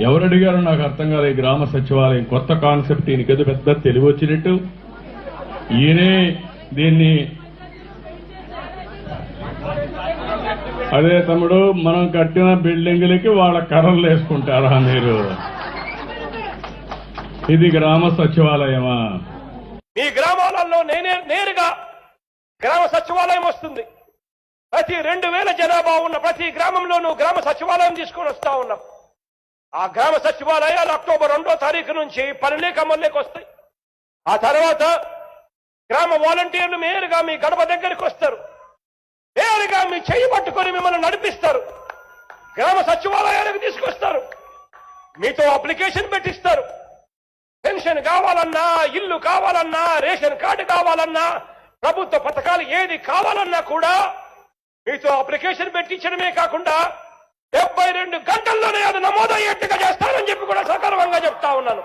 ఎవరు అడిగారో నాకు అర్థం కాదు. ఈ గ్రామ సచివాలయం కొత్త కాన్సెప్ట్, ఈయనకేదో పెద్ద తెలివి వచ్చినట్టు ఈయనే దీన్ని. అదే తమ్ముడు, మనం కట్టిన బిల్డింగులకి వాళ్ళ కర్రలు వేసుకుంటారా మీరు? ఇది గ్రామ సచివాలయమా? మీ గ్రామాలలో నేరుగా గ్రామ సచివాలయం వస్తుంది. ప్రతి 2000 జనాభా ఉన్న ప్రతి గ్రామంలోనూ గ్రామ సచివాలయం తీసుకొని వస్తా ఉన్నాం. ఆ గ్రామ సచివాలయాలు అక్టోబర్ 2వ తారీఖు నుంచి పనిలేక అమల్లోకి వస్తాయి. ఆ తర్వాత గ్రామ వాలంటీర్లు నేరుగా మీ గడప దగ్గరికి వస్తారు. నేరుగా మీ చెయ్యి పట్టుకొని మిమ్మల్ని నడిపిస్తారు. గ్రామ సచివాలయానికి తీసుకొస్తారు. మీతో అప్లికేషన్ పెట్టిస్తారు. పెన్షన్ కావాలన్నా, ఇల్లు కావాలన్నా, రేషన్ కార్డు కావాలన్నా, ప్రభుత్వ పథకాలు ఏది కావాలన్నా కూడా మీతో అప్లికేషన్ పెట్టించడమే కాకుండా 72 గంటల్లోనే అది నమోదయ్యేట్టుగా చేస్తానని చెప్పి కూడా సగర్వంగా చెప్తా ఉన్నాను.